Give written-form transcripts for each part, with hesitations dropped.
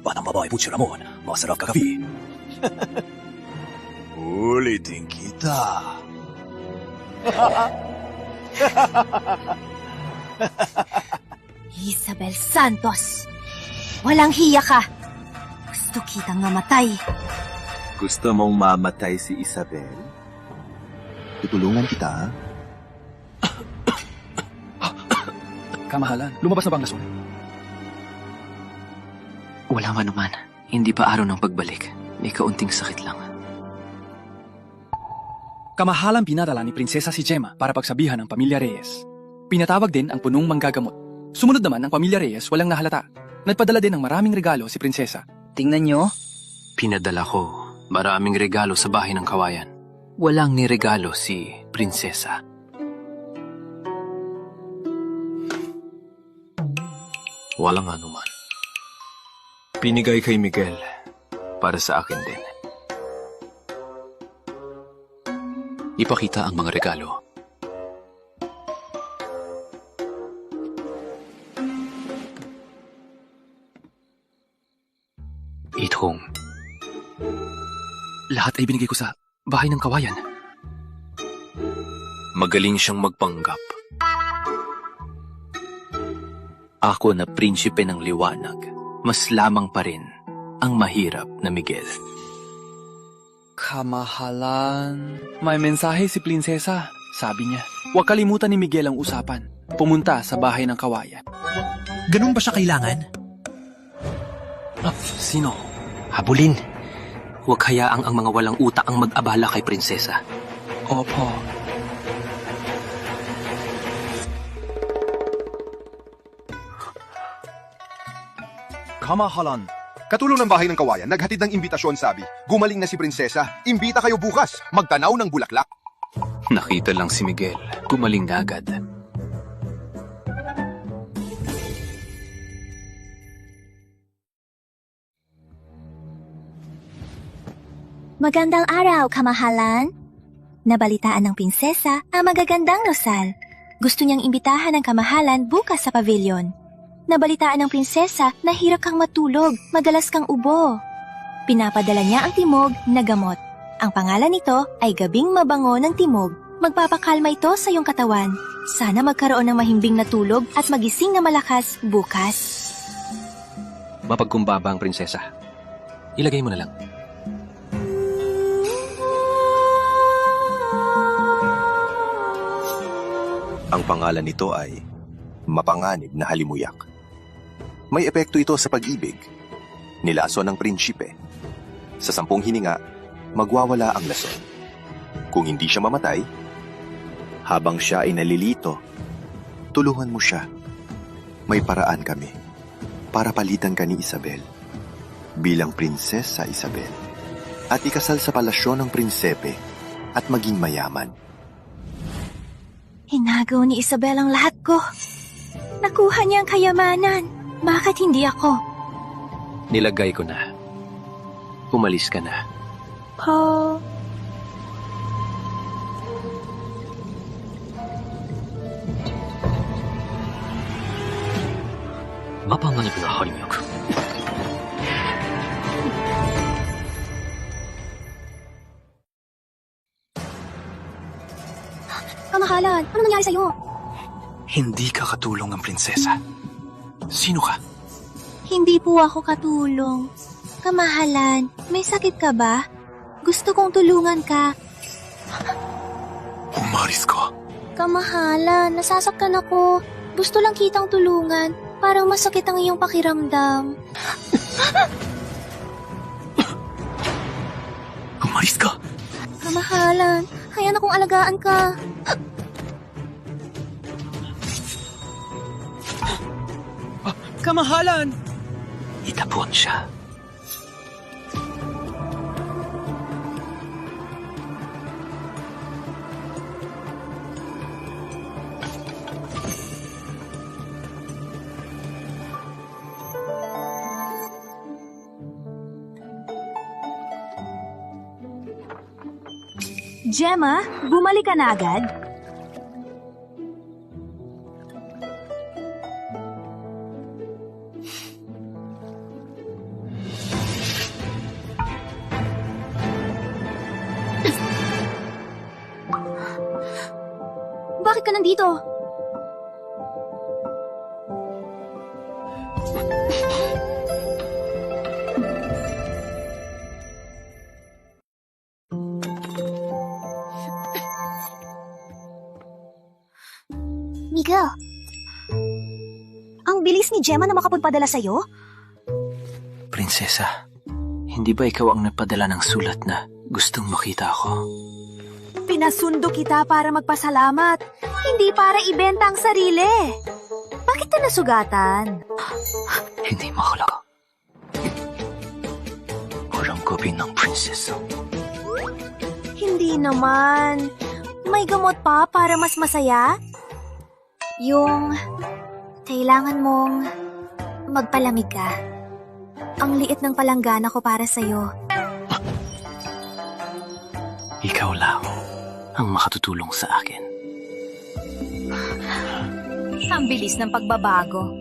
Batang babae po si Ramon. Masarap kagabi. Ulitin kita. Isabel Santos! Walang hiya ka! Gusto kitang mamatay. Gusto mong mamatay si Isabel? Tutulungan kita, Kamahalan, lumabas na ba ang lason? Wala man naman. Hindi pa araw ng pagbalik. May kaunting sakit lang. Kamahalan pinadala ni Prinsesa si Gemma para pagsabihan ng Pamilya Reyes. Pinatawag din ang punong manggagamot. Sumunod naman ang Pamilya Reyes walang nahalata. Nagpadala din ng maraming regalo si Prinsesa. Tingnan nyo. Pinadala ko maraming regalo sa bahay ng kawayan. Walang niregalo si Prinsesa. Walang anuman. Pinigay kay Miguel para sa akin din. Ipakita ang mga regalo. Itong lahat ay binigay ko sa bahay ng kawayan. Magaling siyang magpanggap. Ako na prinsipe ng liwanag, mas lamang pa rin ang mahirap na Miguel. Kamahalan. May mensahe si Prinsesa. Sabi niya, huwag kalimutan ni Miguel ang usapan. Pumunta sa bahay ng kawayan. Ganun ba siya kailangan? Sino? Habulin. Huwag hayaang ang mga walang utak ang mag-abala kay Prinsesa. Opo. Kamahalan. Katulong ng bahay ng kawayan, naghatid ng imbitasyon sabi, gumaling na si Prinsesa, imbita kayo bukas, magtanaw ng bulaklak. Nakita lang si Miguel. Gumaling na agad. Magandang araw, kamahalan. Nabalitaan ng prinsesa ang magagandang Rosal. Gusto niyang imbitahan ng kamahalan bukas sa pavilion. Nabalitaan ng prinsesa na hirap kang matulog, madalas kang ubo. Pinapadala niya ang timog na gamot. Ang pangalan nito ay Gabing Mabango ng Timog. Magpapakalma ito sa iyong katawan. Sana magkaroon ng mahimbing na tulog at magising na malakas bukas. Mapagkumbaba ang prinsesa. Ilagay mo na lang. Ang pangalan nito ay Mapanganib na Halimuyak. May epekto ito sa pag-ibig. Nilason ng prinsipe. Sa 10 hininga, magwawala ang lason. Kung hindi siya mamatay, habang siya ay nalilito, tulungan mo siya. May paraan kami para palitan ka ni Isabel bilang Prinsesa Isabel at ikasal sa palasyo ng prinsepe at maging mayaman. Hinagaw ni Isabel ang lahat ko. Nakuha niya ang kayamanan. Bakit hindi ako? Nilagay ko na. Umalis ka na. Oh. Mapanganib na Halimuyak. Kamahalan, ano nangyari sa'yo? Hindi ka katulong ang prinsesa. Sino ka? Hindi po ako katulong. Kamahalan, may sakit ka ba? Gusto kong tulungan ka. Umaris ka. Kamahalan, nasasaktan ako. Gusto lang kitang tulungan. Parang masakit ang iyong pakiramdam. Umaris ka. Kamahalan, hayaan akong alagaan ka. Kamahalan! Itapon siya. Gemma, bumalik ka na agad? bakit ka nandito? Miguel, ang bilis ni Gemma na makapagpadala sa'yo? Prinsesa, hindi ba ikaw ang nagpadala ng sulat na gustong makita ako? Pinasundo kita para magpasalamat, hindi para ibenta ang sarili. Bakit ka nasugatan? Hindi makalaga. Walang kopya ng prinsesa. Hindi naman. May gamot pa para mas masaya? Yung kailangan mong magpalamig ka. Ang liit ng palanggana ko para sa'yo. Ikaw lang ang makatutulong sa akin. Ang bilis ng pagbabago.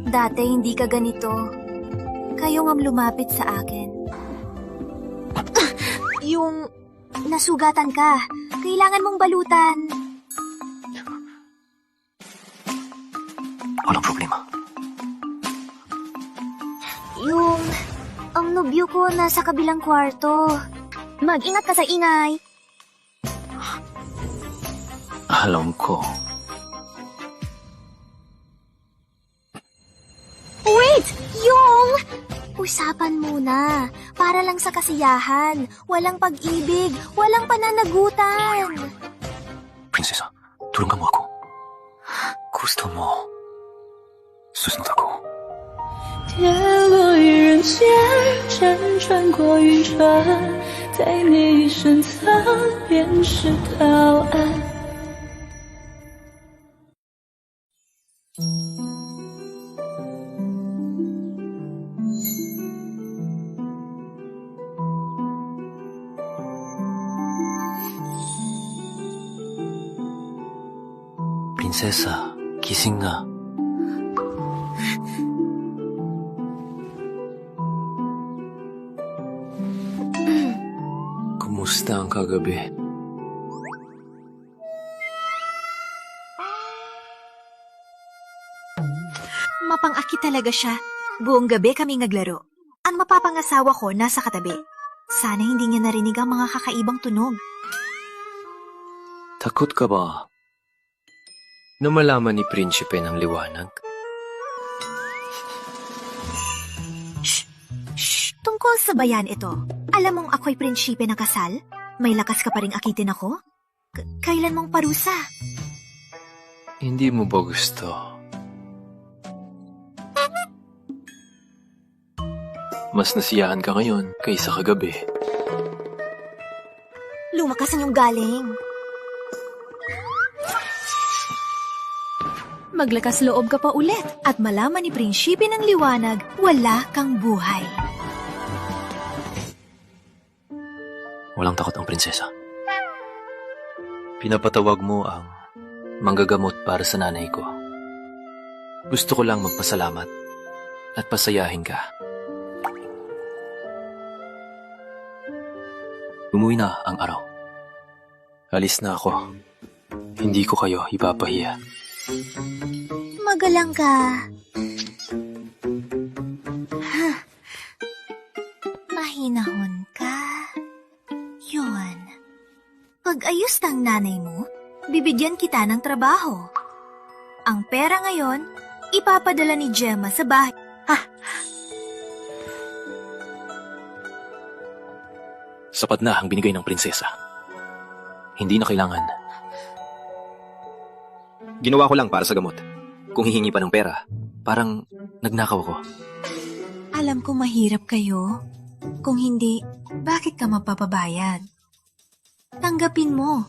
Dati hindi ka ganito. Kayo nga'ng lumapit sa akin. Yung nasugatan ka. Kailangan mong balutan. Walang problema. Ang nobyo ko nasa kabilang kwarto. Mag-ingat ka sa ingay. Alam ko. Wait! Yung... Usapan muna. Para lang sa kasiyahan. Walang pag-ibig. Walang pananagutan. Prinsesa, tulungan mo ako. Gusto mo. Susunod ako. 跌落于人间，辗转过云川，在你身侧便是答案。 Prinsesa, gising na. Kumusta ang kagabi? Mapang-aki talaga siya. Buong gabi kami naglaro. Ang mapapangasawa ko nasa katabi. Sana hindi niya narinig ang mga kakaibang tunog. Takot ka ba na malaman ni Prinsipe ng liwanag? Shh! Tungkol sa bayan ito. Alam mong ako'y prinsipe ng kasal? May lakas ka pa ring akitin ako? Kailan mong parusa? Hindi mo ba gusto? Mas nasiyahan ka ngayon kaysa kagabi. Lumakas ang iyong galing. Maglakas loob ka pa ulit at malaman ni prinsipe ng liwanag, wala kang buhay. Walang takot ang prinsesa. Pinapatawag mo ang manggagamot para sa nanay ko. Gusto ko lang magpasalamat at pasayahin ka. Umuwi na ang araw. Alis na ako. Hindi ko kayo ipapahiya. Magalang ka. Mahinahon ka. Yun. Pag-ayos ng nanay mo, bibigyan kita ng trabaho. Ang pera ngayon, ipapadala ni Gemma sa bahay. Sapat na ang binigay ng prinsesa. Hindi na kailangan. Ginawa ko lang para sa gamot. Kung hihingi pa ng pera, parang nagnakaw ako. Alam ko mahirap kayo. Kung hindi, bakit ka mapapabayad? Tanggapin mo.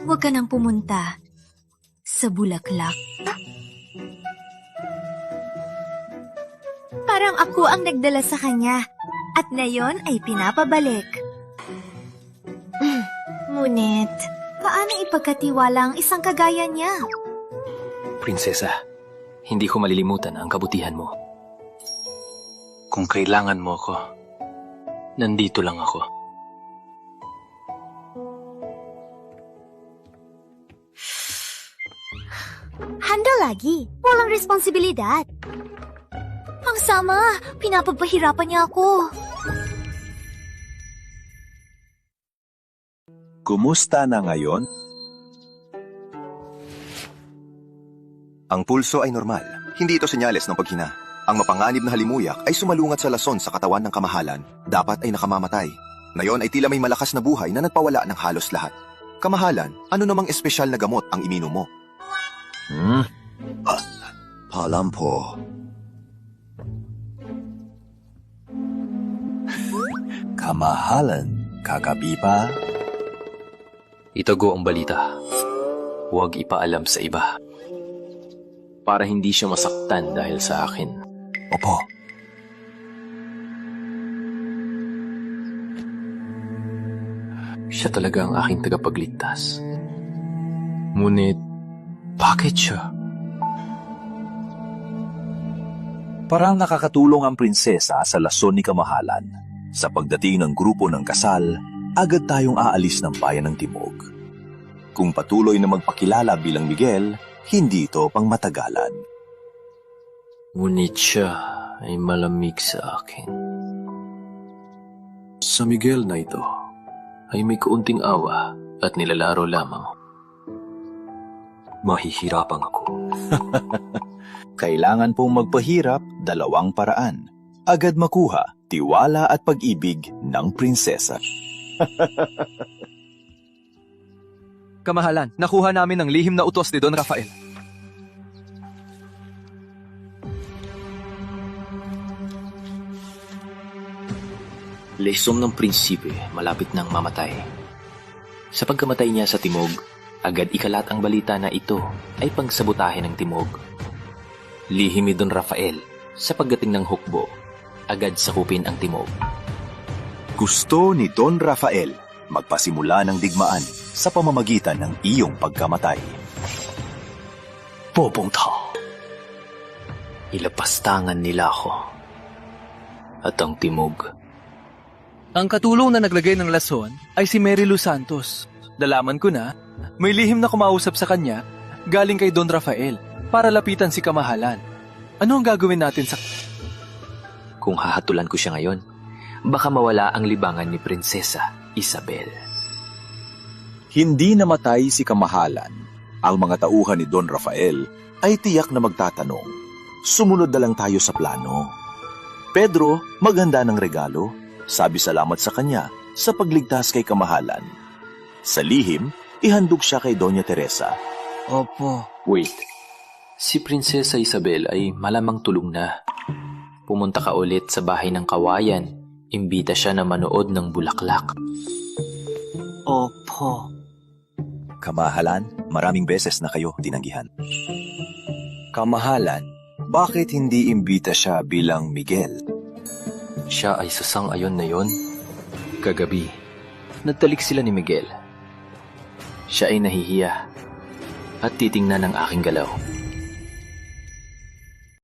Huwag ka nang pumunta sa bulaklak. Parang ako ang nagdala sa kanya at ngayon ay pinapabalik. Ngunit, paano ipagkatiwala ang isang kagaya niya? Prinsesa, hindi ko malilimutan ang kabutihan mo. Kung kailangan mo ako, nandito lang ako. Handa lagi. Walang responsibilidad. Ang sama, pinapagpahirapan niya ako. Kumusta na ngayon? Ang pulso ay normal. Hindi ito senyales ng paghina. Ang mapanganib na halimuyak ay sumalungat sa lason sa katawan ng kamahalan. Dapat ay nakamamatay. Ngayon ay tila may malakas na buhay na nagpawala ng halos lahat. Kamahalan, ano namang espesyal na gamot ang ininom mo? Alam po. Kamahalan, kagabi pa? Itago ang balita. Huwag ipaalam sa iba. Para hindi siya masaktan dahil sa akin. Opo. Siya talaga ang aking tagapagligtas. Ngunit, bakit siya? Parang nakakatulong ang prinsesa sa lason ni Kamahalan. Sa pagdating ng grupo ng kasal, agad tayong aalis ng bayan ng Timog. Kung patuloy na magpakilala bilang Miguel, hindi ito pang matagalan. Ngunit siya ay malamig sa akin. Sa Miguel na ito, ay may kaunting awa at nilalaro lamang. Mahihirapan ako. Kailangan pong magpahirap dalawang paraan. Agad makuha, tiwala at pag-ibig ng prinsesa. Kamahalan, nakuha namin ang lihim na utos ni Don Rafael. Lesom ng prinsipe, malapit nang mamatay. Sa pagkamatay niya sa Timog, agad ikalat ang balita na ito ay pagsabotahe ng Timog. Lihim ni Don Rafael, sa pagdating ng hukbo, agad sakupin ang Timog. Gusto ni Don Rafael magpasimula ng digmaan sa pamamagitan ng iyong pagkamatay. Pupunta. Ilapastangan nila ako. At ang Timog. Ang katulong na naglagay ng lason ay si Mary Lou Santos. Nalaman ko na, may lihim na kumausap sa kanya galing kay Don Rafael para lapitan si Kamahalan. Ano ang gagawin natin sa... Kung hahatulan ko siya ngayon, baka mawala ang libangan ni Prinsesa Isabel. Hindi namatay si Kamahalan. Ang mga tauhan ni Don Rafael ay tiyak na magtatanong. Sumunod na lang tayo sa plano. Pedro, maghanda ng regalo. Sabi salamat sa kanya sa pagligtas kay Kamahalan. Sa lihim, ihandog siya kay Doña Teresa. Opo. Wait, si Prinsesa Isabel ay malamang tulong na. Pumunta ka ulit sa bahay ng kawayan. Imbita siya na manood ng bulaklak. Opo. Kamahalan, maraming beses na kayo tinanggihan. Kamahalan, bakit hindi imbita siya bilang Miguel? Siya ay sasang-ayon na yon. Kagabi, nagtalik sila ni Miguel. Siya ay nahihiya at titingnan ng aking galaw.